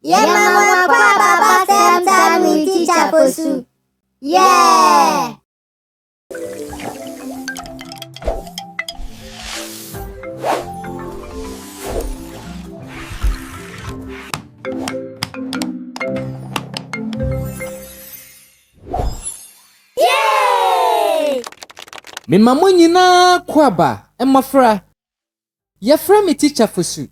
Mama, Papa, same time with Teacher Fosu. Yeah! Me mama nyina kwaba emofra ye fra me Teacher Fosu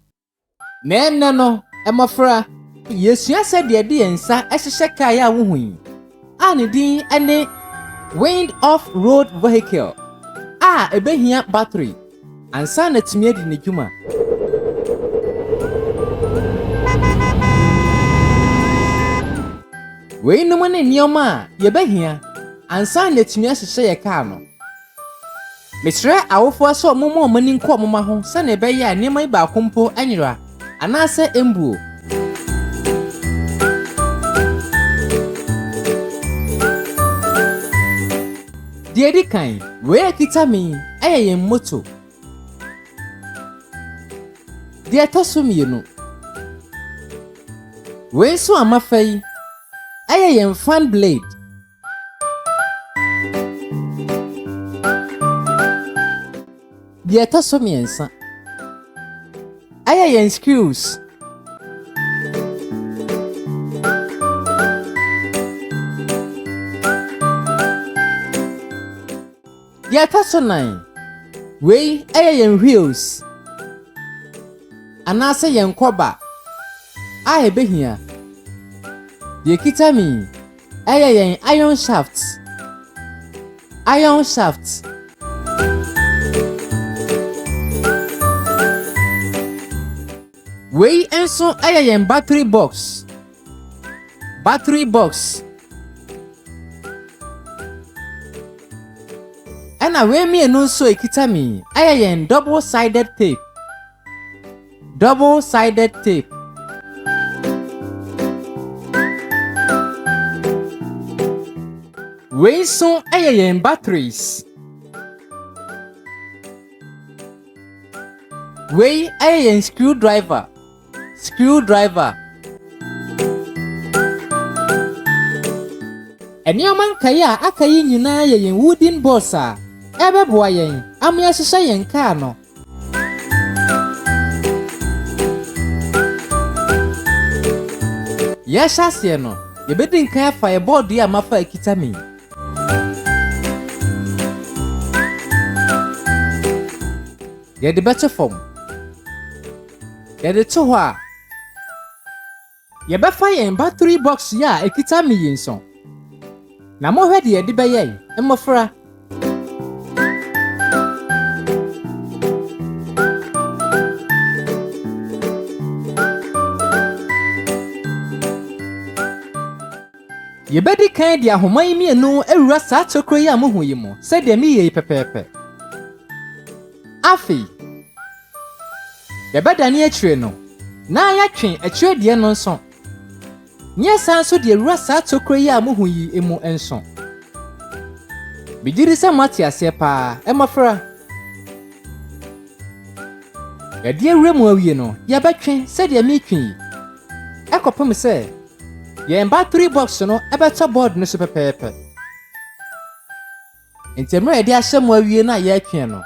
na enne no emofra yesua se de ensa ehhye kai a wo hui ane din ene wind off road vehicle ebehia battery ansa na timie di nedwuma we no ne nioma ye behia ansa na timie hye ye car no Mr. Awofo so momo mani nko moma ho se na be ya niema ba kompo anyira anase embuo Diedi kan we kita mi yen moto Die tosumi no we so amafai yen fan blade Die tosumi ensa yen screws Die tosonai we yen wheels anase yen koba ebehia Die kita mi yen iron shafts We enso yen battery box Ana we mi enu so ekita mi yen double-sided tape We so yen batteries We yen screwdriver Enyoman kaya akayi nyina yen wooden boss ebeboa yen amya hyehyɛ yen car no Yeshase no yebedin kan fireboard ya mafa ekita mi Yede better form Yede to ho Yebefa yen battery box ya ekita mi yinso Na mo hwede yede beye emofra Yebedi kan dia homan mi enu ewura sa chokro ya mo hu yimo se de mi ye pepepe Afi Yebeda ni atwire no na ya twen atwire de no nso Nye san so de ewura sa chokro ya mo hu yi emu enso Bidiri se mati ase pa emofra Yede ewura mu awie no ya betwen se de mi twen Ekopem se Yen battery box no ebeto board no so pepepe Entemre ede ahye mo awie na ye atwen no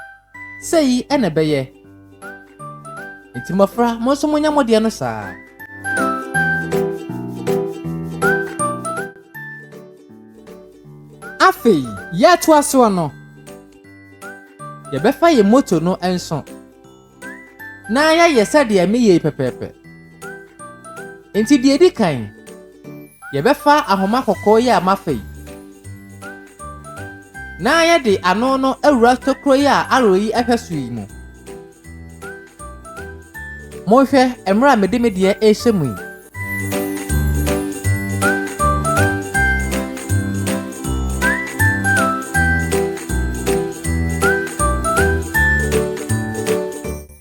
sei ene beye Entimofra mo so monya mode no saa Afi ya to aso no Ye befa ye moto no enso Na ya yesa de me ye pepepe Enti de edi kan Yebefa ahoma kokko ya mafei Na ya de ano no awura tokro ya aroyi ehweso yi mu Mo hwe emra medemede ehye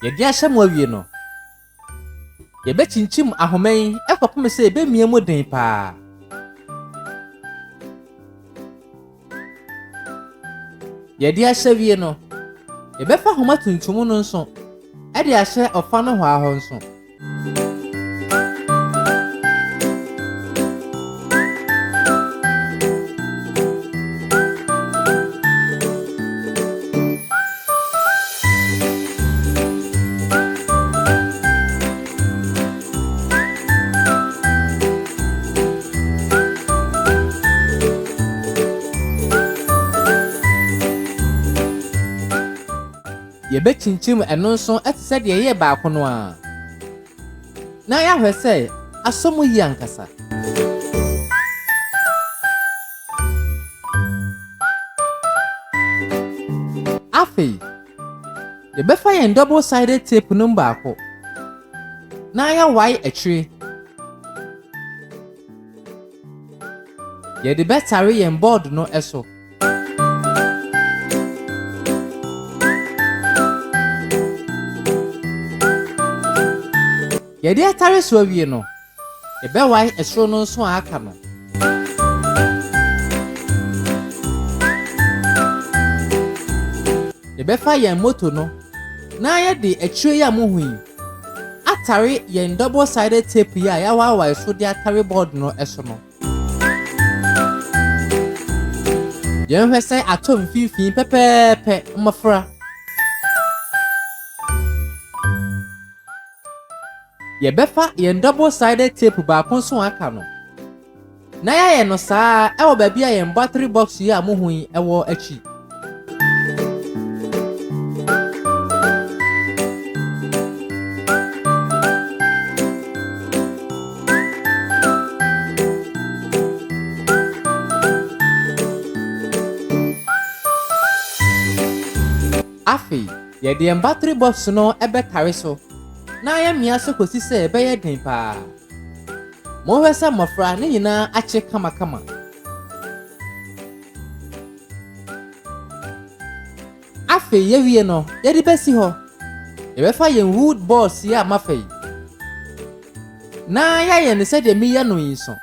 Yedi ahye mo awie no Yebechinchim ahoman ekopem se ebemie mo den pa Yedi ahye wie no Yebefa homa tuntum no nso ede ahye ofa no hwa ho nso yɛbɛkyinkyim ɛno nso ɛte sɛ deɛ ɛyɛ baako no a na yɛahwɛ sɛ asɔ mu yi ankasa. Afei yɛbɛfa yɛn double-sided tape no baako na yɛwae akyire. Yɛde bɛtare yɛn board no ɛso. Yɛde atare so awie no, yɛbɛwae ɛsoro no nso a aka no. Yɛbɛfa yɛn moto no na yɛde akyire yi a mohu yi atare yɛn double-sided tape yi a yɛawae so de atare board no ɛso no. Yɛnhwɛ sɛ atɔ mfimfini pɛpɛɛpɛ mmɔfra. Yɛbɛfa yɛn double-sided tape baako nso aka no na yɛayɛ no saa ɛwɔ baabi a yɛn battery box yi a mohu yi ɛwɔ akyi. Afei yɛde yɛn battery box no ɛbɛtare so na yɛmmea so kɔsi sɛ ɛbɛyɛ den paa. Mohwɛ sɛ mmɔfra ne nyinaa akye kamakama. Afei yɛwie no yɛde bɛsi hɔ. Yɛbɛfa yɛn wood boards yi a mafa yi na yɛayɛ no sɛdeɛ meyɛ no yi nso.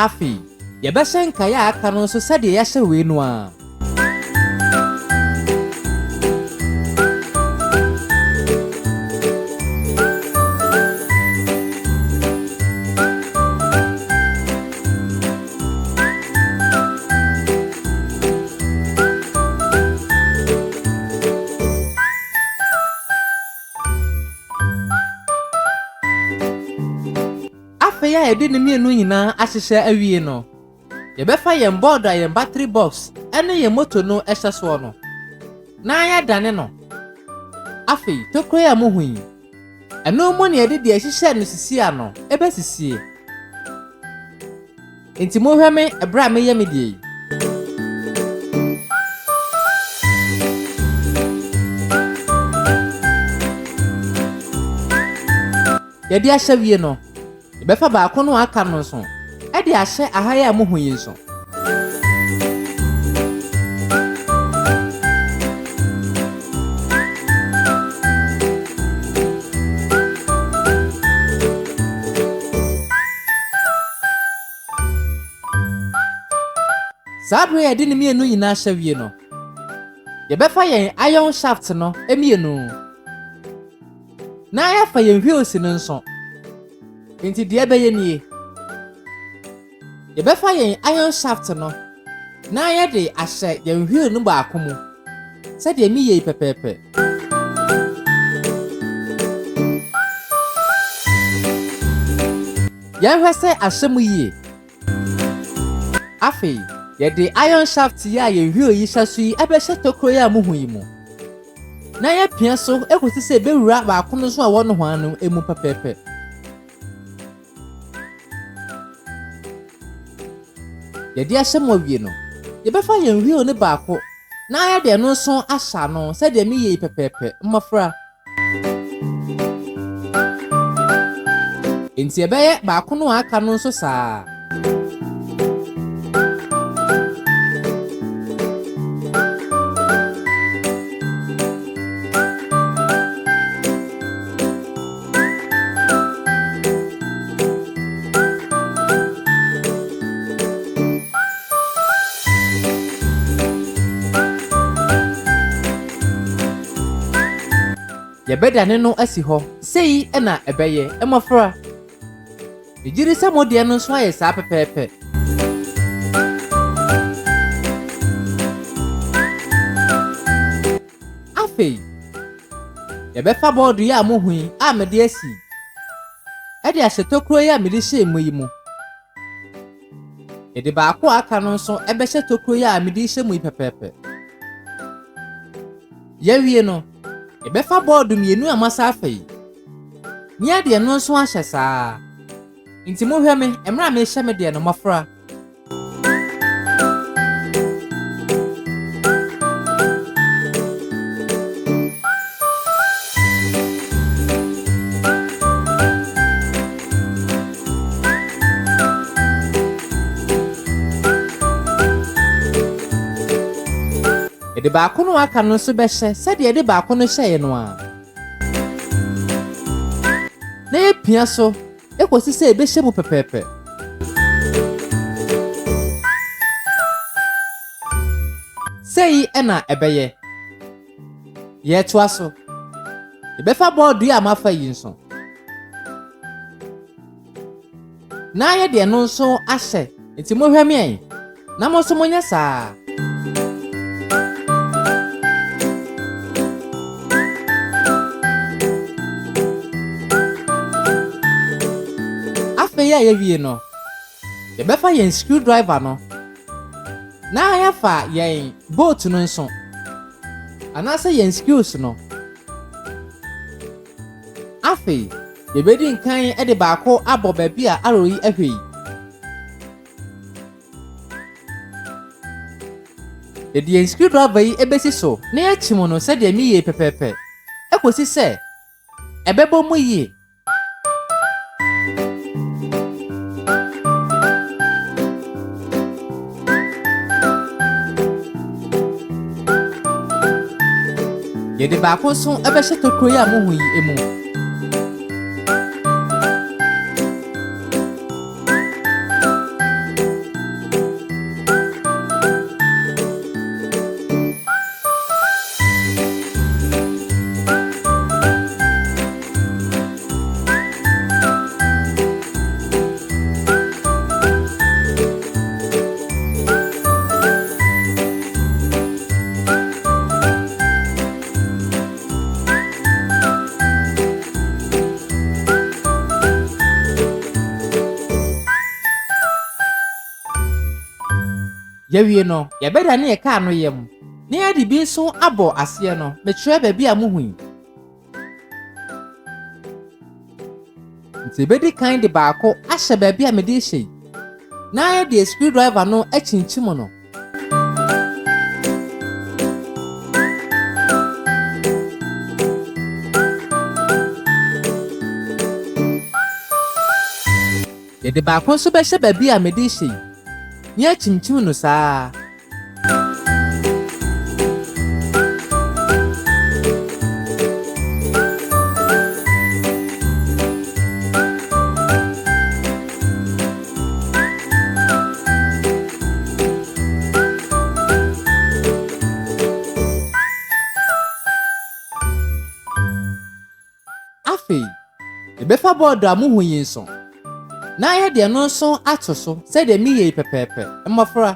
Afei yɛbɛhyɛ nkaeɛ a aka no nso sɛdeɛ yɛahyɛ wei no a. Afei a yɛde ne mmienu nyinaa ahyehyɛ awie no, yɛbɛfa yɛn board a yɛn battery box ɛne yɛn moto no ɛhyɛ soɔ no na yɛadane no. Afei tokuro a mohu yi ɛno mu ne yɛde deɛ ɛhyehyɛ no sisi a no ɛbɛsisie. Enti mohwɛ me ɛberɛ a meyɛ me deɛ yi. Yɛde ahyɛ wie no yɛbɛfa baako no aka no nso ɛde ahyɛ ahae a mohu yi nso. Saa bere yɛde ne mmienu nyinaa hyɛ wie no yɛbɛfa yɛn iron shaft no mmienu na yɛafa yɛn wheels no nso. Enti deɛ ɛbɛyɛ nie, yɛbɛfa yɛn iron shaft no na yɛde ahyɛ yɛn wheel no baako mu sɛdeɛ meyɛ yi pɛpɛɛpɛ. Yɛnhwɛ sɛ ahyɛ mu yie. Afei yɛde iron shaft yi a yɛn wheel yi hyɛ so yi ɛbɛhyɛ tokuro yi a mohu yi mu na yɛpia so ekosi sɛ ɛbɛwura baako no nso a ɛwɔ no ho ano emu pɛpɛɛpɛ. Yɛde ahyɛ mu awie no yɛbɛfa yɛn wheel ne baako na yɛde ɛno nso ahyɛ ano sɛdeɛ meyɛ yi pɛpɛɛpɛ mmɔfra. Enti yɛbɛyɛ baako no aka no nso saa. Yɛbɛdane no asi hɔ. Sei ɛna ɛbɛyɛ. Mmɔfra. Ejiri sɛ mo deɛ no nso ayɛ saa pɛpɛɛpɛ. Afei, yɛbɛfa bɔɔdo yi a mo hu yi a mede asi. Ɛde ahyɛ tokuro yi a mede hyɛ mu yi mu. Yɛde baako a aka no nso ɛbɛhyɛ tokuro yi a mede hyɛ mu yi pɛpɛɛpɛ. Yɛwie no, yɛbɛfa bɔɔdo mmienu a masa afa yi. Ni adeɛ no nso ahyɛ saa. Nti mohwɛ me, emra me hyɛ me deɛ no mmɔfra. Yɛde baako no aka no nso bɛhyɛ sɛdeɛ yɛde baako no hyɛɛ no a. Na yɛpia so, ekosi sɛ ɛbɛhyɛ mu pɛpɛɛpɛ. Sei ɛna ɛbɛyɛ. Yɛtoa so. Yɛbɛfa bɔɔdo yi a mafa yi nso. Na yɛde no nso ahyɛ. Nti mohwɛ me ɛn. Na mo nso monyɛ saa. Afei a yɛwie no, yɛbɛfa yɛn screwdriver no. Na yɛfa yɛn bolt no nso. Anaasɛ yɛn screws no. Afei, yɛbɛdi nkan de baako abɔ baabi a arrow yi ahwɛ yi. Yɛde yɛn screwdriver yi ebesi so na yɛakyim no sɛdeɛ meyie pɛpɛɛpɛ. Ekosi sɛ ɛbɛbɔ mu yie. Yɛde baako nso ɛbɛhyɛ tokuro yi a mo hu yi emu. Yɛwie no, yɛbɛda ne yɛka no yɛm. Na yɛde bi nso abɔ aseɛ no, mekyerɛ baabi a mo hu yi. Nti yɛbɛdi kan de baako ahyɛ baabi a mede hyɛ yi. Na yɛde screwdriver no akyinkyim no. Yɛde baako nso bɛhyɛ baabi a mede hyɛ yi. Ni akyimkyim no saa. Afei, yɛbɛfa bɔɔdo a mo hu yi nso. Na yɛde no nso ato so sɛdeɛ meyie pɛpɛɛpɛ. Mmɔfra.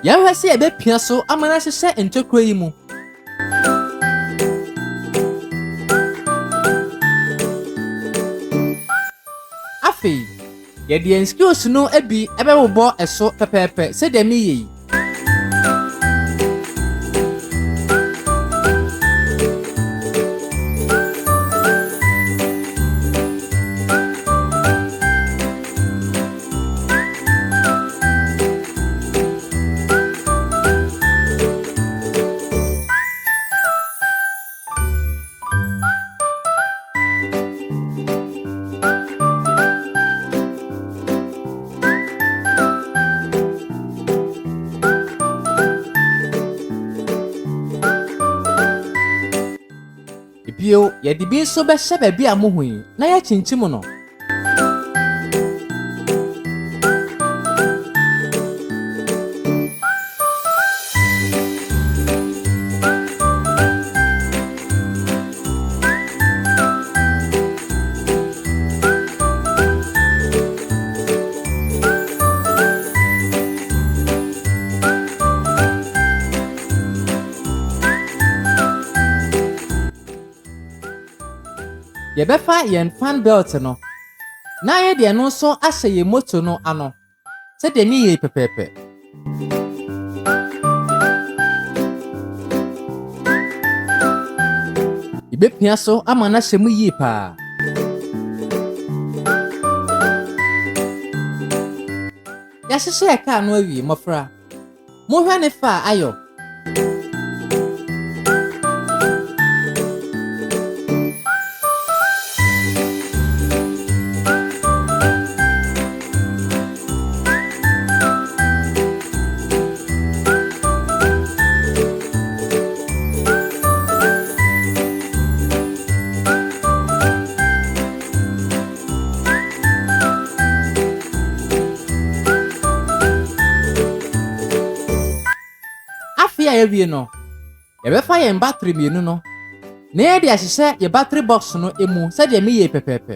Yɛhwɛ sɛ yɛbɛpia so ama no ahyehyɛ ntokuro yi mu. Afei, yɛde yɛn screws no abi ɛbɛbobɔ ɛso pɛpɛɛpɛ sɛdeɛ meyie yi. Bio, yɛde bi nso bɛhyɛ baabi a mo hu yi. Na yɛkyinkyim no. Yɛbɛfa yɛn fan belt no. Na yɛde no nso ahyɛ yɛn moto no ano. Sɛdeɛ ne yɛ pɛpɛɛpɛ. Yɛbɛpia so ama na hyɛ mu yie paa. Yɛahyehyɛ kaa no awie mmɔfra. Mohwɛ ne fa ayɔ. Afia ewie no, yɛbɛfa yɛn battery mienu no. Na yɛde ahyehyɛ yɛ battery box no emu sɛdeɛ meyɛ pɛpɛɛpɛ.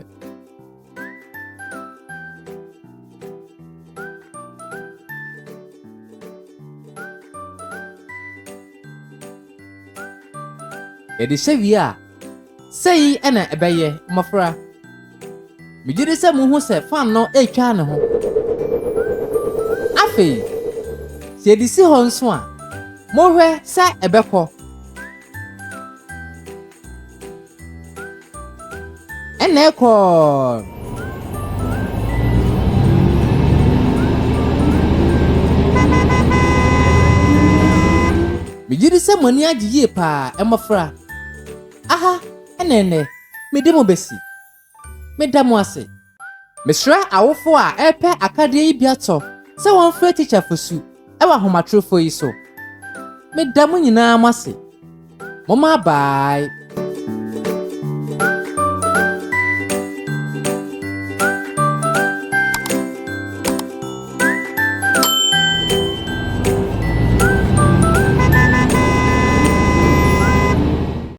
Yɛde hyɛ wie a, sɛyi ɛna ɛbɛyɛ mmɔfra. Megye di sɛ muhu sɛ fan no etwa ne ho. Afei, sɛ yɛde si hɔ nso a, mohwɛ sɛ ɛbɛkɔ. Ɛna ɛkɔ. Megye di sɛ mo ani agye yie paa mmɔfra. Aha, ɛnɛ mede mo besi. Meda mo ase. Mesrɛ awofo a ɛpɛ akadeɛ yi bi atɔ sɛ wɔmfrɛ Teacher Fosu ɛwɔ ahomatrofo yi so. Meda mo nyinaa mo ase. Mama bye.